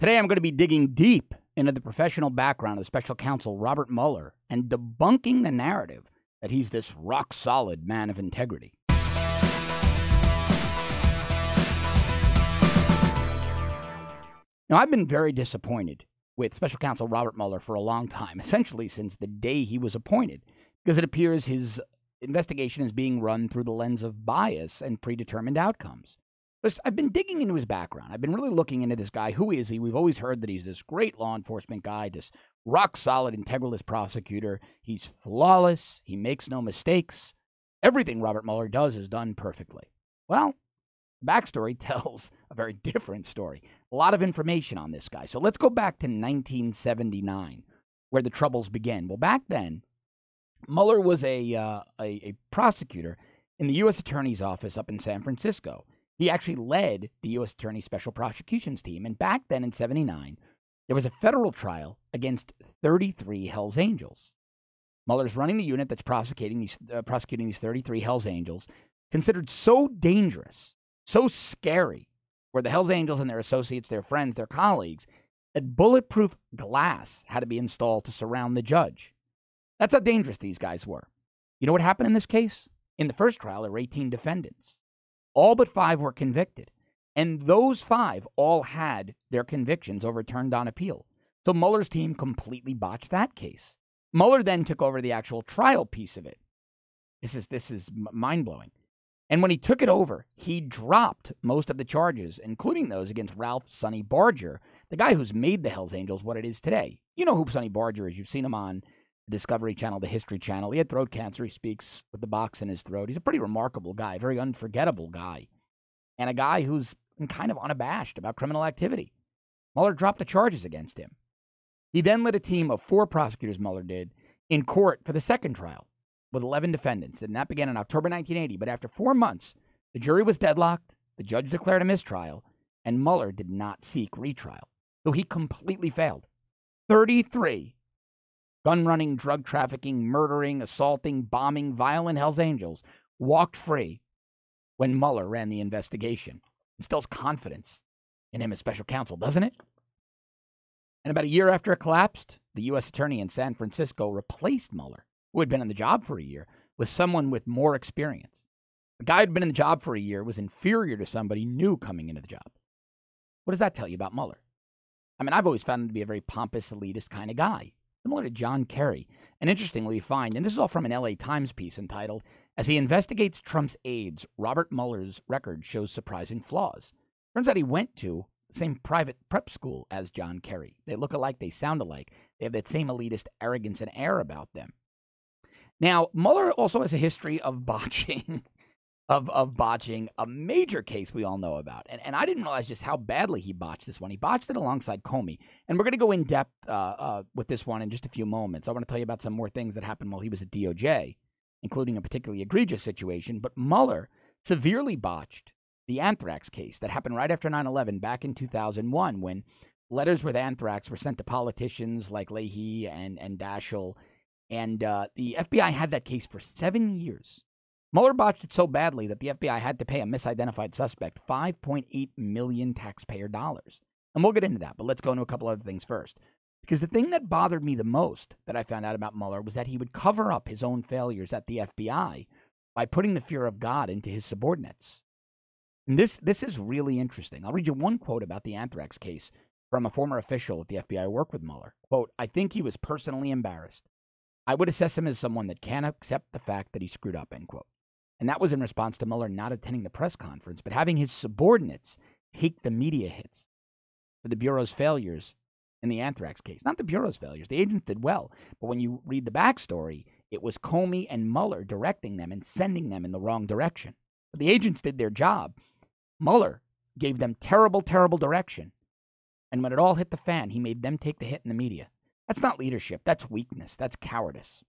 Today, I'm going to be digging deep into the professional background of special counsel Robert Mueller and debunking the narrative that he's this rock-solid man of integrity. Now, I've been very disappointed with special counsel Robert Mueller for a long time, essentially since the day he was appointed, because it appears his investigation is being run through the lens of bias and predetermined outcomes. I've been digging into his background. I've been really looking into this guy. Who is he? We've always heard that he's this great law enforcement guy, this rock-solid, integralist prosecutor. He's flawless. He makes no mistakes. Everything Robert Mueller does is done perfectly. Well, the backstory tells a very different story. A lot of information on this guy. So let's go back to 1979, where the troubles began. Well, back then, Mueller was a prosecutor in the U.S. Attorney's Office up in San Francisco. He actually led the U.S. Attorney's Special Prosecutions Team, and back then in 79, there was a federal trial against 33 Hells Angels. Mueller's running the unit that's prosecuting these 33 Hells Angels, considered so dangerous, so scary, where the Hells Angels and their associates, their friends, their colleagues, that bulletproof glass had to be installed to surround the judge. That's how dangerous these guys were. You know what happened in this case? In the first trial, there were 18 defendants. All but 5 were convicted, and those 5 all had their convictions overturned on appeal. So Mueller's team completely botched that case. Mueller then took over the actual trial piece of it. This is mind-blowing. And when he took it over, he dropped most of the charges, including those against Ralph Sonny Barger, the guy who's made the Hells Angels what it is today. You know who Sonny Barger is. You've seen him on the Discovery Channel, the History Channel. He had throat cancer. He speaks with the box in his throat. He's a pretty remarkable guy, a very unforgettable guy, and a guy who's kind of unabashed about criminal activity. Mueller dropped the charges against him. He then led a team of 4 prosecutors, Mueller did, in court for the second trial with 11 defendants, and that began in October 1980. But after 4 months, the jury was deadlocked, the judge declared a mistrial, and Mueller did not seek retrial. So he completely failed. 33 gun-running, drug trafficking, murdering, assaulting, bombing, violent Hells Angels walked free when Mueller ran the investigation. Instills confidence in him as special counsel, doesn't it? And about a year after it collapsed, the U.S. attorney in San Francisco replaced Mueller, who had been on the job for a year, with someone with more experience. The guy who'd been in the job for a year was inferior to somebody new coming into the job. What does that tell you about Mueller? I mean, I've always found him to be a very pompous, elitist kind of guy, similar to John Kerry. And interestingly, we find, and this is all from an LA Times piece entitled, "As he investigates Trump's aides, Robert Mueller's record shows surprising flaws." Turns out he went to the same private prep school as John Kerry. They look alike, they sound alike. They have that same elitist arrogance and air about them. Now, Mueller also has a history of botching, of botching a major case we all know about. And I didn't realize just how badly he botched this one. He botched it alongside Comey. And we're going to go in depth with this one in just a few moments. I want to tell you about some more things that happened while he was at DOJ, including a particularly egregious situation. But Mueller severely botched the Anthrax case that happened right after 9/11 back in 2001, when letters with anthrax were sent to politicians like Leahy and Daschle. And the FBI had that case for 7 years. Mueller botched it so badly that the FBI had to pay a misidentified suspect $5.8 million taxpayer dollars. And we'll get into that, but let's go into a couple other things first. Because the thing that bothered me the most that I found out about Mueller was that he would cover up his own failures at the FBI by putting the fear of God into his subordinates. And this is really interesting. I'll read you one quote about the Anthrax case from a former official at the FBI who worked with Mueller. Quote, "I think he was personally embarrassed. I would assess him as someone that can't accept the fact that he screwed up," end quote. And that was in response to Mueller not attending the press conference, but having his subordinates take the media hits for the Bureau's failures in the Anthrax case. Not the Bureau's failures. The agents did well. But when you read the backstory, it was Comey and Mueller directing them and sending them in the wrong direction. But the agents did their job. Mueller gave them terrible, terrible direction. And when it all hit the fan, he made them take the hit in the media. That's not leadership. That's weakness. That's cowardice.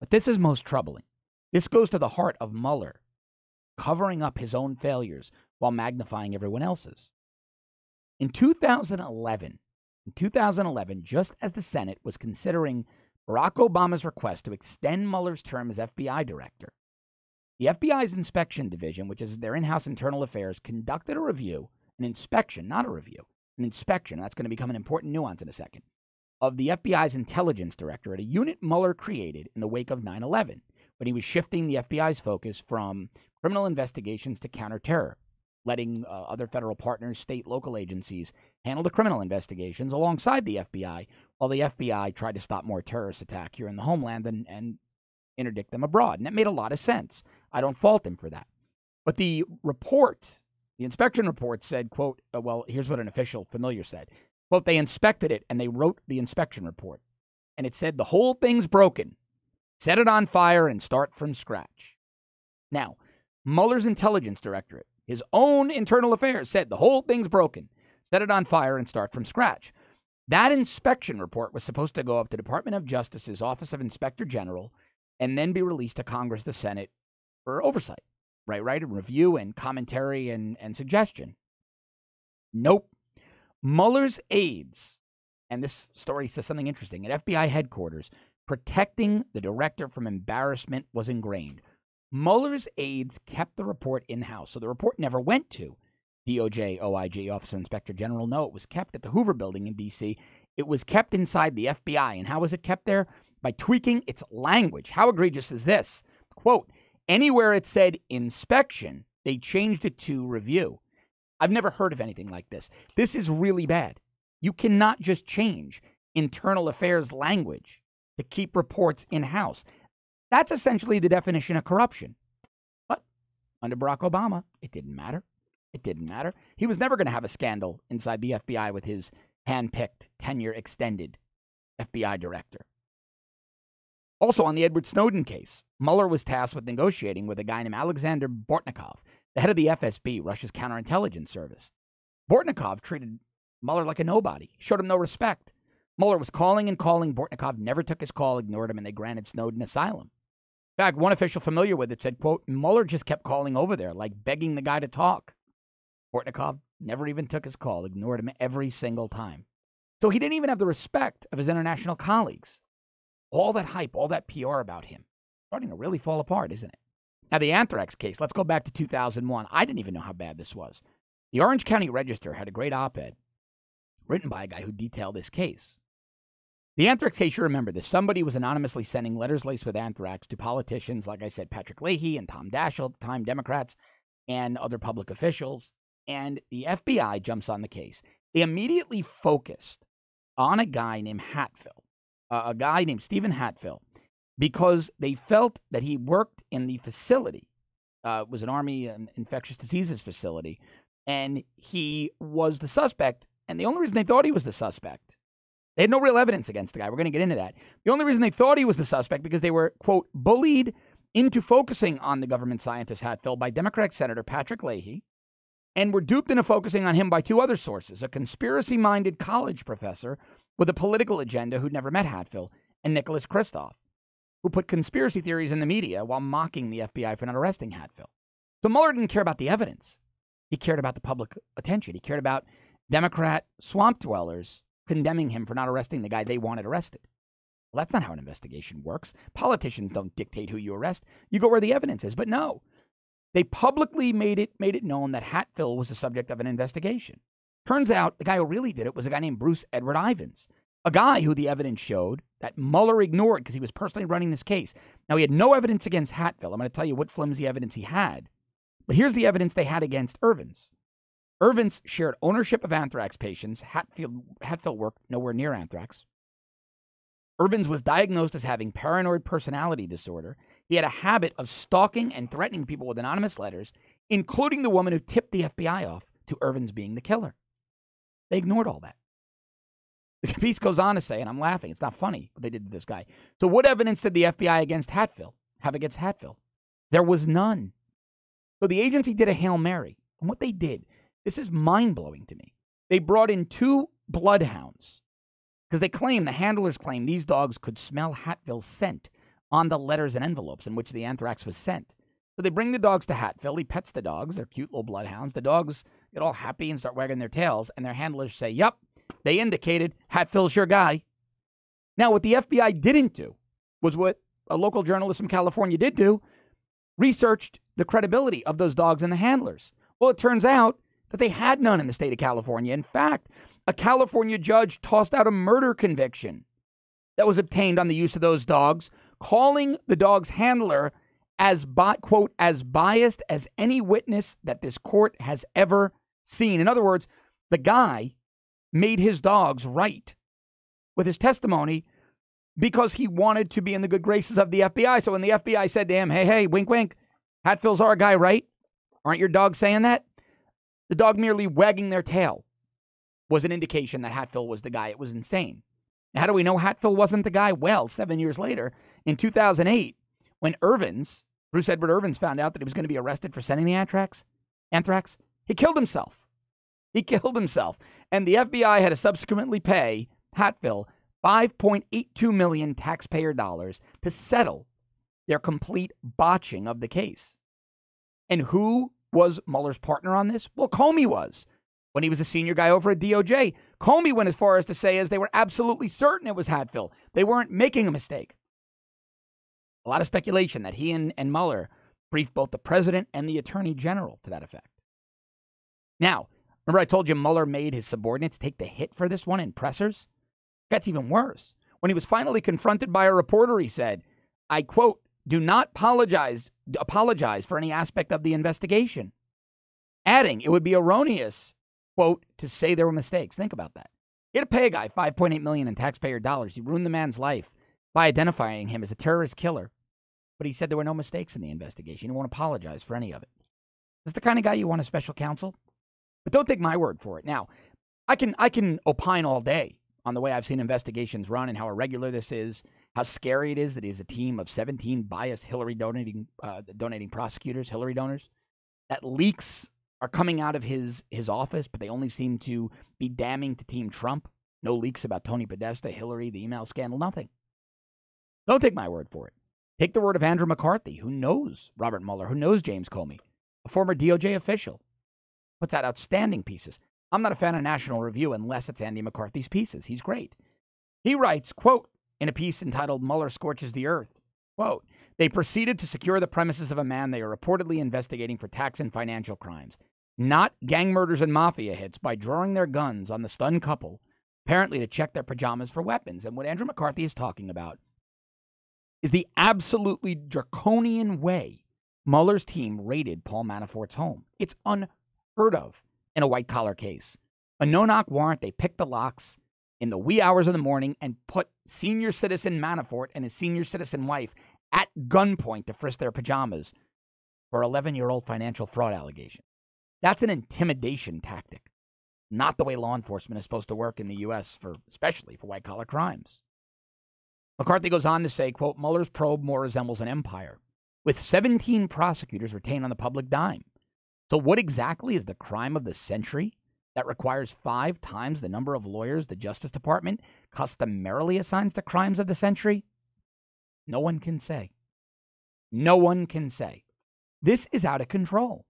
But this is most troubling. This goes to the heart of Mueller, covering up his own failures while magnifying everyone else's. In 2011, just as the Senate was considering Barack Obama's request to extend Mueller's term as FBI director, the FBI's inspection division, which is their in-house internal affairs, conducted a review, an inspection, not a review, an inspection, that's going to become an important nuance in a second, of the FBI's intelligence director at a unit Mueller created in the wake of 9/11, when he was shifting the FBI's focus from criminal investigations to counterterror, letting other federal partners, state, local agencies handle the criminal investigations alongside the FBI, while the FBI tried to stop more terrorist attack here in the homeland and interdict them abroad. And that made a lot of sense. I don't fault him for that. But the report, the inspection report said, quote, well, here's what an official familiar said. Quote, they inspected it and they wrote the inspection report. And it said the whole thing's broken. Set it on fire and start from scratch. Now, Mueller's intelligence directorate, his own internal affairs, said the whole thing's broken. Set it on fire and start from scratch. That inspection report was supposed to go up to Department of Justice's Office of Inspector General and then be released to Congress, the Senate, for oversight, right, and review and commentary and suggestion. Nope. Mueller's aides, and this story says something interesting, at FBI headquarters, protecting the director from embarrassment was ingrained. Mueller's aides kept the report in-house, so the report never went to DOJ, OIG, Office of Inspector General. No, it was kept at the Hoover Building in D.C. It was kept inside the FBI. And how was it kept there? By tweaking its language. How egregious is this? Quote, anywhere it said inspection, they changed it to review. I've never heard of anything like this. This is really bad. You cannot just change internal affairs language to keep reports in-house. That's essentially the definition of corruption. But under Barack Obama, it didn't matter. It didn't matter. He was never going to have a scandal inside the FBI with his hand-picked, tenure-extended FBI director. Also, on the Edward Snowden case, Mueller was tasked with negotiating with a guy named Alexander Bortnikov, the head of the FSB, Russia's counterintelligence service. Bortnikov treated Mueller like a nobody, showed him no respect. Mueller was calling and calling. Bortnikov never took his call, ignored him, and they granted Snowden asylum. In fact, one official familiar with it said, quote, Mueller just kept calling over there, like begging the guy to talk. Bortnikov never even took his call, ignored him every single time. So he didn't even have the respect of his international colleagues. All that hype, all that PR about him, starting to really fall apart, isn't it? Now, the Anthrax case, let's go back to 2001. I didn't even know how bad this was. The Orange County Register had a great op-ed written by a guy who detailed this case. The Anthrax case, you remember this. Somebody was anonymously sending letters laced with anthrax to politicians, like I said, Patrick Leahy and Tom Daschle, at the time Democrats, and other public officials. And the FBI jumps on the case. They immediately focused on a guy named Hatfill, a guy named Stephen Hatfill, because they felt that he worked in the facility. It was an Army infectious diseases facility, and he was the suspect. And the only reason they thought he was the suspect, they had no real evidence against the guy. We're going to get into that. The only reason they thought he was the suspect because they were, quote, bullied into focusing on the government scientist Hatfill by Democratic Senator Patrick Leahy, and were duped into focusing on him by two other sources, a conspiracy-minded college professor with a political agenda who'd never met Hatfill, and Nicholas Kristof, who put conspiracy theories in the media while mocking the FBI for not arresting Hatfill. So Mueller didn't care about the evidence. He cared about the public attention. He cared about Democrat swamp dwellers condemning him for not arresting the guy they wanted arrested. Well, that's not how an investigation works. Politicians don't dictate who you arrest. You go where the evidence is. But no, they publicly made it known that Hatfill was the subject of an investigation. Turns out the guy who really did it was a guy named Bruce Edward Ivins, a guy who the evidence showed that Mueller ignored because he was personally running this case. Now, he had no evidence against Hatfill. I'm going to tell you what flimsy evidence he had. But here's the evidence they had against Irvins. Irvins shared ownership of anthrax patients. Hatfill worked nowhere near anthrax. Irvins was diagnosed as having paranoid personality disorder. He had a habit of stalking and threatening people with anonymous letters, including the woman who tipped the FBI off to Irvins being the killer. They ignored all that. The piece goes on to say, and I'm laughing, it's not funny what they did to this guy. So what evidence did the FBI have against Hatfill? There was none. So the agency did a Hail Mary. And what they did, this is mind-blowing to me. They brought in two bloodhounds because the handlers claim these dogs could smell Hatfill's scent on the letters and envelopes in which the anthrax was sent. So they bring the dogs to Hatfill. He pets the dogs. They're cute little bloodhounds. The dogs get all happy and start wagging their tails, and their handlers say, yup, they indicated Hatfill's your guy. Now, what the FBI didn't do was what a local journalist from California did do, researched the credibility of those dogs and the handlers. Well, it turns out that they had none in the state of California. In fact, a California judge tossed out a murder conviction that was obtained on the use of those dogs, calling the dog's handler as, quote, as biased as any witness that this court has ever seen. In other words, the guy made his dogs right with his testimony because he wanted to be in the good graces of the FBI. So when the FBI said to him, hey, wink, wink, Hatfield's our guy, right? Aren't your dogs saying that? The dog merely wagging their tail was an indication that Hatfield was the guy. It was insane. Now, how do we know Hatfield wasn't the guy? Well, 7 years later, in 2008, when Bruce Edward Irvins found out that he was going to be arrested for sending the anthrax, he killed himself. And the FBI had to subsequently pay Hatfield $5.82 million taxpayer dollars to settle their complete botching of the case. And who was Mueller's partner on this? Well, Comey was. When he was a senior guy over at DOJ, Comey went as far as to say as they were absolutely certain it was Hatfield. They weren't making a mistake. A lot of speculation that he and Mueller briefed both the president and the attorney general to that effect. Now, remember I told you Mueller made his subordinates take the hit for this one in pressers? That's even worse. When he was finally confronted by a reporter, he said, I quote, do not apologize for any aspect of the investigation. Adding, it would be erroneous, quote, to say there were mistakes. Think about that. He had to pay a guy $5.8 million in taxpayer dollars. He ruined the man's life by identifying him as a terrorist killer. But he said there were no mistakes in the investigation. He won't apologize for any of it. This is the kind of guy you want as special counsel? But don't take my word for it. Now, I can opine all day on the way I've seen investigations run and how irregular this is, how scary it is that he has a team of 17 biased Hillary donating prosecutors, Hillary donors, that leaks are coming out of his office, but they only seem to be damning to Team Trump. No leaks about Tony Podesta, Hillary, the email scandal, nothing. Don't take my word for it. Take the word of Andrew McCarthy, who knows Robert Mueller, who knows James Comey, a former DOJ official, puts out outstanding pieces. I'm not a fan of National Review unless it's Andy McCarthy's pieces. He's great. He writes, quote, in a piece entitled Mueller Scorches the Earth, quote, they proceeded to secure the premises of a man they are reportedly investigating for tax and financial crimes, not gang murders and mafia hits, by drawing their guns on the stunned couple, apparently to check their pajamas for weapons. And what Andrew McCarthy is talking about is the absolutely draconian way Mueller's team raided Paul Manafort's home. It's unheard of in a white-collar case. A no-knock warrant, they picked the locks in the wee hours of the morning and put senior citizen Manafort and his senior citizen wife at gunpoint to frisk their pajamas for 11-year-old financial fraud allegation. That's an intimidation tactic, not the way law enforcement is supposed to work in the U.S., especially for white-collar crimes. McCarthy goes on to say, quote, Mueller's probe more resembles an empire, with 17 prosecutors retained on the public dime. So what exactly is the crime of the century that requires 5 times the number of lawyers the Justice Department customarily assigns to crimes of the century? No one can say. No one can say. This is out of control.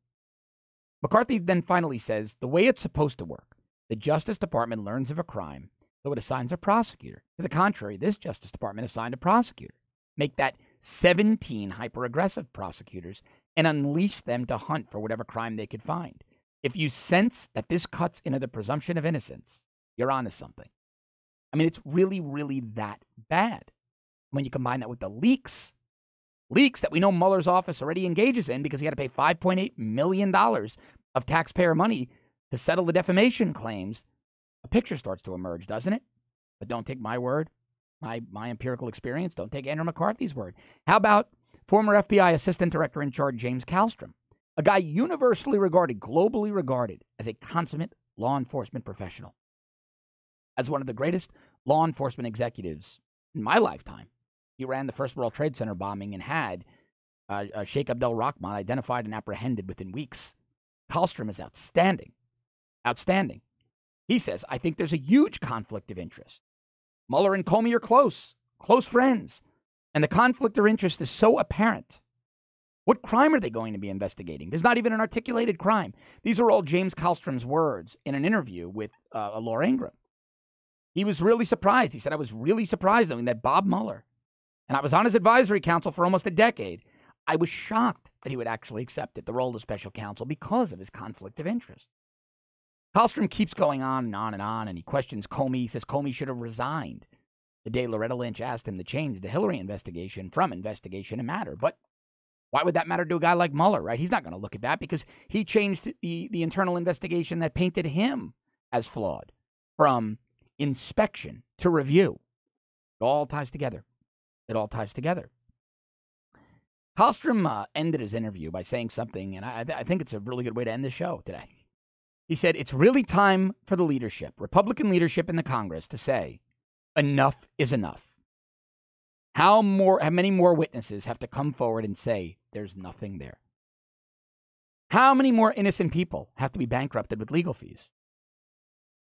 McCarthy then finally says, the way it's supposed to work, the Justice Department learns of a crime, so it assigns a prosecutor. To the contrary, this Justice Department assigned a prosecutor. Make that 17 hyper-aggressive prosecutors and unleash them to hunt for whatever crime they could find. If you sense that this cuts into the presumption of innocence, you're onto something. I mean, it's really, really that bad. When you combine that with the leaks that we know Mueller's office already engages in because he had to pay $5.8 million of taxpayer money to settle the defamation claims, a picture starts to emerge, doesn't it? But don't take my word, my empirical experience. Don't take Andrew McCarthy's word. How about former FBI Assistant Director in Charge James Kallstrom, a guy universally regarded, globally regarded as a consummate law enforcement professional, as one of the greatest law enforcement executives in my lifetime. He ran the first World Trade Center bombing and had Sheikh Abdel Rahman identified and apprehended within weeks. Kallstrom is outstanding. Outstanding. He says, I think there's a huge conflict of interest. Mueller and Comey are close friends. And the conflict of interest is so apparent. What crime are they going to be investigating? There's not even an articulated crime. These are all James Kallstrom's words in an interview with Laura Ingraham. He was really surprised. He said, I was really surprised knowing that Bob Mueller, and I was on his advisory council for almost a decade, I was shocked that he would actually accept it, the role of special counsel, because of his conflict of interest. Hallstrom keeps going on and on and on, and he questions Comey. He says Comey should have resigned the day Loretta Lynch asked him to change the Hillary investigation from investigation to matter. But why would that matter to a guy like Mueller, right? He's not going to look at that because he changed the internal investigation that painted him as flawed from inspection to review. It all ties together. It all ties together. Hallstrom ended his interview by saying something, and I think it's a really good way to end the show today. He said, it's really time for the leadership, Republican leadership in the Congress, to say, enough is enough. How many more witnesses have to come forward and say there's nothing there? How many more innocent people have to be bankrupted with legal fees?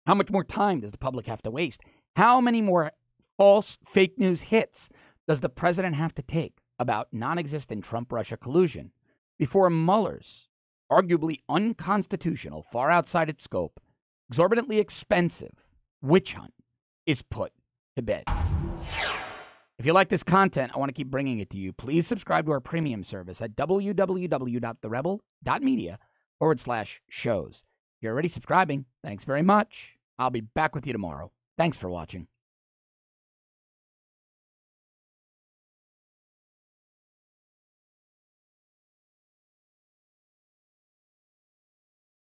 How much more time does the public have to waste? How many more false fake news hits does the president have to take about non-existent Trump-Russia collusion before Mueller's arguably unconstitutional, far outside its scope, exorbitantly expensive witch hunt is put to bed? If you like this content, I want to keep bringing it to you. Please subscribe to our premium service at www.therebel.media/shows. If you're already subscribing, thanks very much. I'll be back with you tomorrow. Thanks for watching.